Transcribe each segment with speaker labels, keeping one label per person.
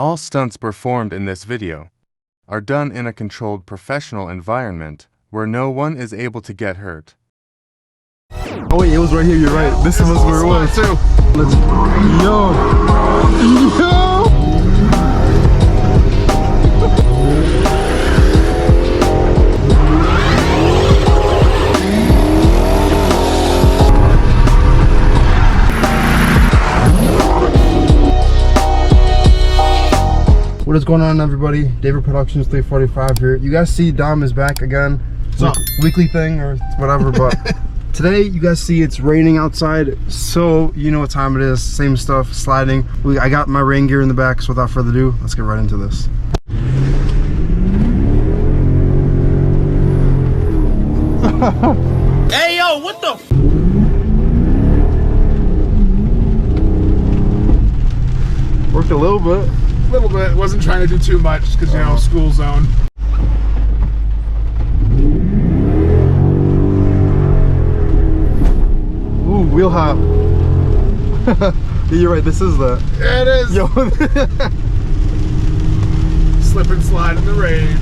Speaker 1: All stunts performed in this video are done in a controlled professional environment where no one is able to get hurt.
Speaker 2: Oh wait, it was right here, you're right. This was where it was. Let's yo. What is going on, everybody? David Productions 345 here. You guys see Dom is back again. Weekly thing or whatever, but today you guys see it's raining outside, so you know what time it is. Same stuff, sliding. I got my rain gear in the back, so without further ado, let's get right into this.
Speaker 3: Hey yo, what the?
Speaker 2: Worked a little bit.
Speaker 4: Wasn't trying to do too much because, you know, school zone.
Speaker 2: Ooh, wheel hop. You're right, this is that.
Speaker 4: Yeah, it is.
Speaker 2: Yo.
Speaker 4: Slip and slide in the rain.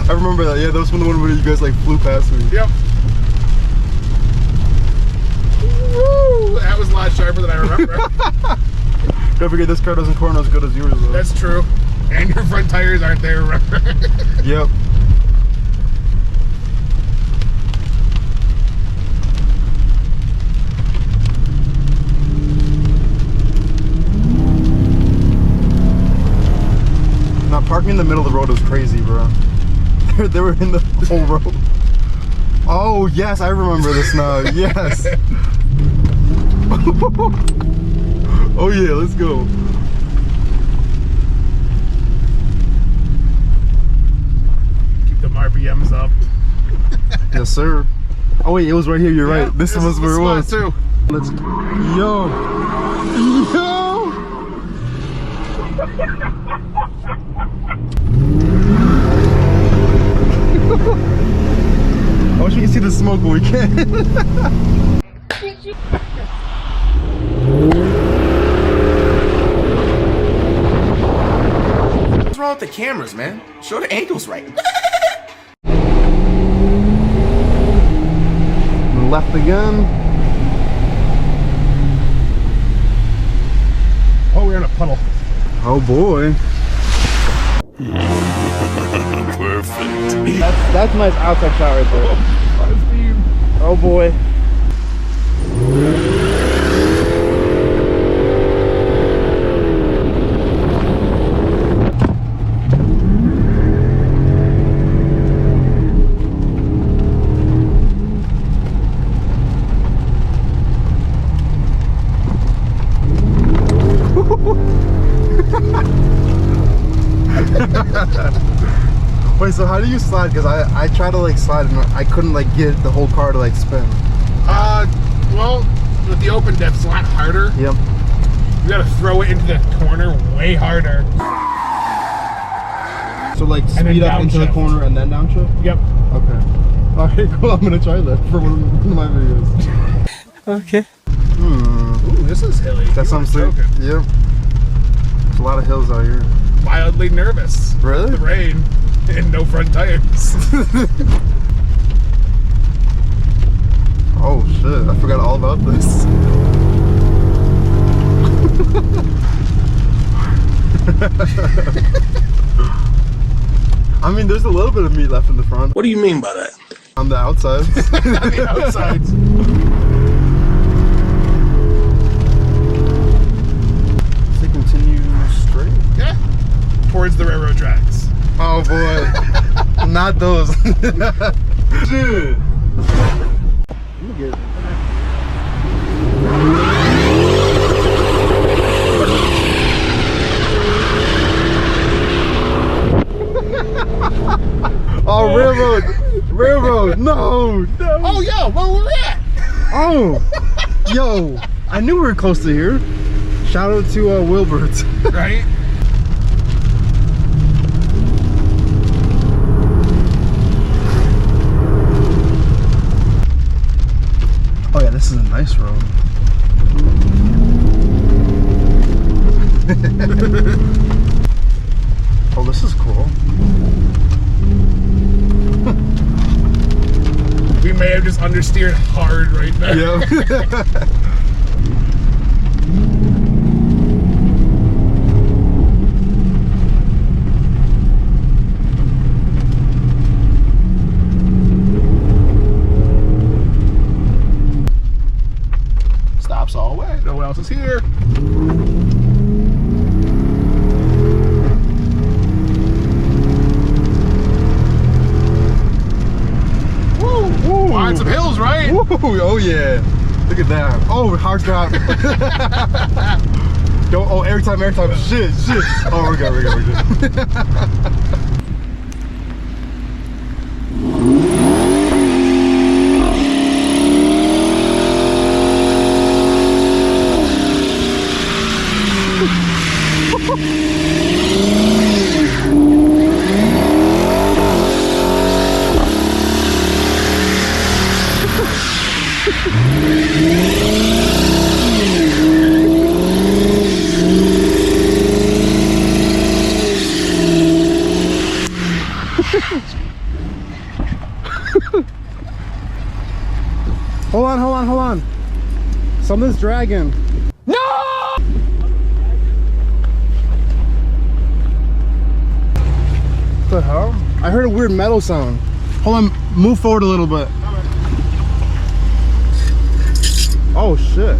Speaker 2: I remember that. Yeah, that was the one where you guys like flew past me.
Speaker 4: Yep. Woo! That was a lot sharper than I remember.
Speaker 2: Don't forget, this car doesn't corner as good as yours though.
Speaker 4: That's true. And your front tires aren't there, remember?
Speaker 2: Yep. Now, parking in the middle of the road was crazy, bro. They were in the whole road. Oh, yes, I remember this now. Yes. Oh, yeah, let's go.
Speaker 4: Keep them RPMs up.
Speaker 2: Yes, sir. Oh, wait, it was right here. You're right. This was where it was.
Speaker 4: Too.
Speaker 2: Let's yo. I wish we could see the smoke, but we can't.
Speaker 3: What's wrong with the cameras, man? Show the angles right.
Speaker 2: Left again.
Speaker 4: Oh, we're in a puddle.
Speaker 2: Oh boy.
Speaker 3: Perfect.
Speaker 2: That's nice outside shot right there. Oh boy. Wait, so how do you slide? Because I tried to like slide and I couldn't like get the whole car to like spin.
Speaker 4: Well, with the open depth, it's a lot harder.
Speaker 2: Yep.
Speaker 4: You gotta throw it into the corner way harder.
Speaker 2: So like speed up into the corner and then downshift?
Speaker 4: Yep.
Speaker 2: Okay. Alright, cool. I'm gonna try that for one of my videos.
Speaker 3: Okay.
Speaker 4: Ooh, this is hilly.
Speaker 2: That's what I'm saying. Yep. There's a lot of hills out here.
Speaker 4: Wildly nervous.
Speaker 2: Really?
Speaker 4: The rain and no front tires.
Speaker 2: Oh shit, I forgot all about this. I mean, there's a little bit of meat left in the front.
Speaker 3: What do you mean by that?
Speaker 2: On the outside.
Speaker 4: On the outsides.
Speaker 2: So continue straight?
Speaker 4: Yeah. Towards the railroad tracks.
Speaker 2: Oh boy. Not those. Dude. Let me get it. Oh, railroad, no.
Speaker 4: Oh, yo, where we're at?
Speaker 2: Oh, yo, I knew we were close to here. Shout out to Wilbert.
Speaker 4: Right?
Speaker 2: Oh yeah, this is a nice road.
Speaker 4: understeered hard right there.
Speaker 2: Yep.
Speaker 4: Stops all the way. No one else is here. Woo! Find some hills, right?
Speaker 2: Woo, oh yeah. Look at that. Oh, hard drop. Don't, oh, every time. Shit. Oh, we're good. Hold on. Something's dragging.
Speaker 4: No!
Speaker 2: What the hell? I heard a weird metal sound. Hold on, move forward a little bit. Oh shit.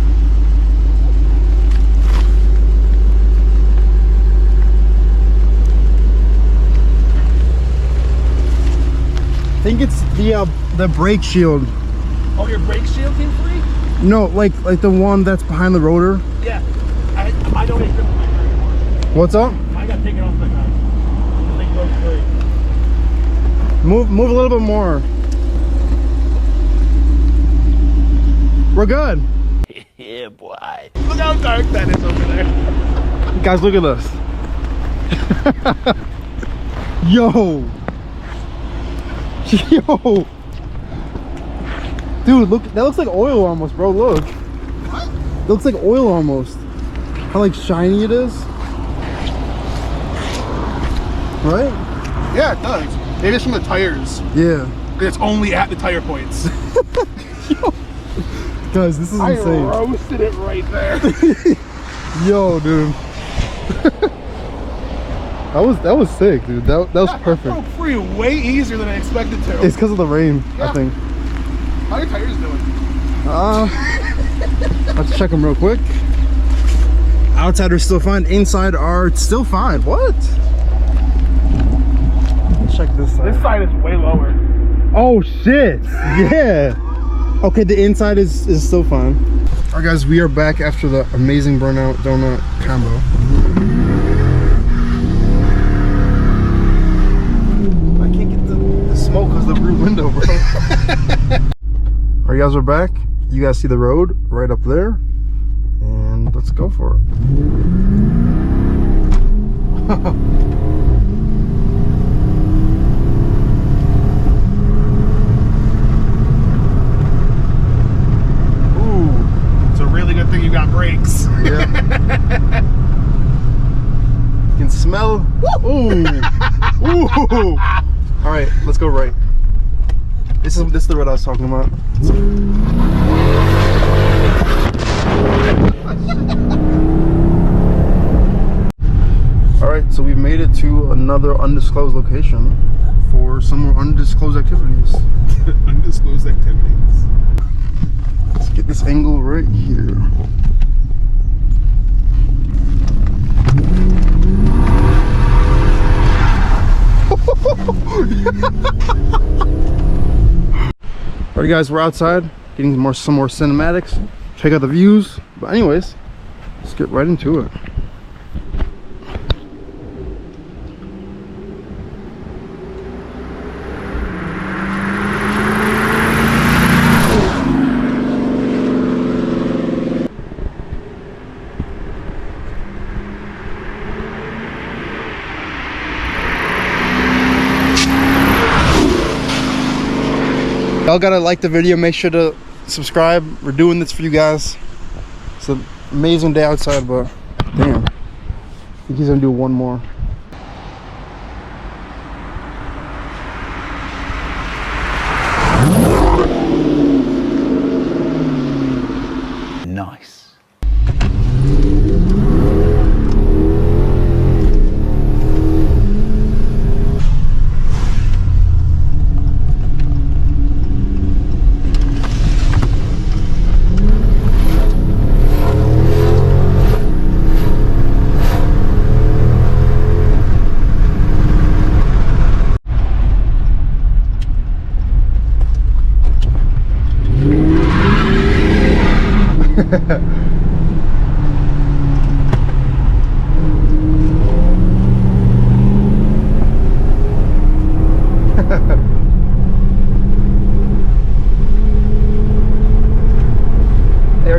Speaker 2: I think it's the brake shield.
Speaker 4: Oh, your brake shield came free?
Speaker 2: No, like the one that's behind the rotor.
Speaker 4: Yeah. I don't get grip on my car anymore.
Speaker 2: What's up?
Speaker 4: I got taken off my car. The thing broke free.
Speaker 2: Move a little bit more. We're good.
Speaker 3: Yeah, boy.
Speaker 4: Look how dark that is over there.
Speaker 2: Guys, look at this. Yo. Dude, look, that looks like oil almost, bro. Look.
Speaker 4: What?
Speaker 2: It looks like oil almost. How like shiny it is. Right?
Speaker 4: Yeah, it does. Maybe it's from the tires.
Speaker 2: Yeah.
Speaker 4: It's only at the tire points.
Speaker 2: Guys, this is
Speaker 4: I
Speaker 2: insane.
Speaker 4: roasted it right there.
Speaker 2: Yo, dude. that was sick, dude. That was perfect.
Speaker 4: Broke free way easier than I expected to.
Speaker 2: It's because of the rain,
Speaker 4: Yeah.
Speaker 2: I think.
Speaker 4: How are your tires doing?
Speaker 2: Let's check them real quick. Outside are still fine. Inside are still fine. What? Let's check this side.
Speaker 4: This side is way lower.
Speaker 2: Oh shit! Yeah. Okay, the inside is still fine. All right, guys, we are back after the amazing burnout donut combo. I can't get the smoke because of the rear window, bro. All right, guys, we're back. You guys see the road right up there, and let's go for it.
Speaker 4: It's a really good thing you got brakes.
Speaker 2: Yeah. You can smell. Ooh. Ooh. All right, let's go right. This is the road I was talking about. All right, so we've made it to another undisclosed location for some more undisclosed activities.
Speaker 4: Undisclosed activities.
Speaker 2: Let's get this angle right here. Alright guys, we're outside getting some more cinematics. Check out the views. But anyways, let's get right into it. Y'all gotta like the video, make sure to subscribe. We're doing this for you guys. It's an amazing day outside, but damn, I think he's gonna do one more. Every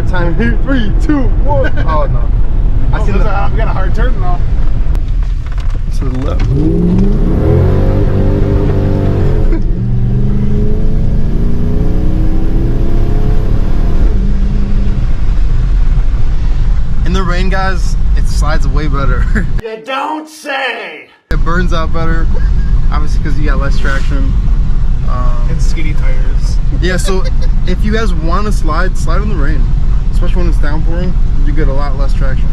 Speaker 2: time, 3, 2, 1. Oh no! I see
Speaker 4: we got a hard turn now.
Speaker 2: To the left. In the rain, guys, it slides way better.
Speaker 3: You don't say!
Speaker 2: It burns out better, obviously because you got less traction.
Speaker 4: And skinny tires.
Speaker 2: Yeah, so if you guys want to slide in the rain, especially when it's downpouring, you get a lot less traction.